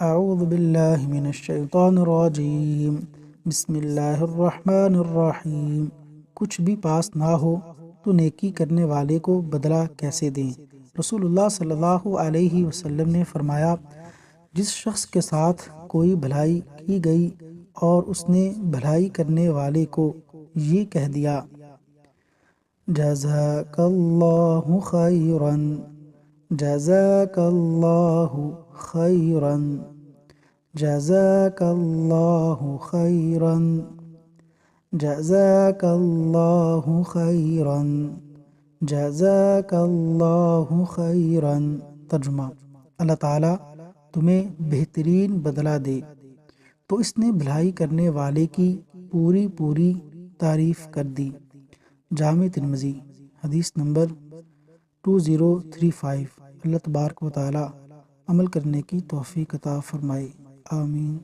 اعوذ باللہ من الشیطان الرجیم، بسم اللہ الرحمن الرحیم۔ کچھ بھی پاس نہ ہو تو نیکی کرنے والے کو بدلہ کیسے دیں؟ رسول اللہ صلی اللہ علیہ وسلم نے فرمایا، جس شخص کے ساتھ کوئی بھلائی کی گئی اور اس نے بھلائی کرنے والے کو یہ کہہ دیا، جزاک اللہ خیرا، جزاک اللہ خیرا، جزاک اللہ خیرا، جزاک اللہ خیرا، جزاک اللہ خیرا۔ ترجمہ: اللہ تعالیٰ تمہیں بہترین بدلہ دے۔ تو اس نے بھلائی کرنے والے کی پوری تعریف کر دی۔ جامع ترمذی، حدیث نمبر 2035۔ اللہ تبارک و تعالی عمل کرنے کی توفیق عطا فرمائے، آمین۔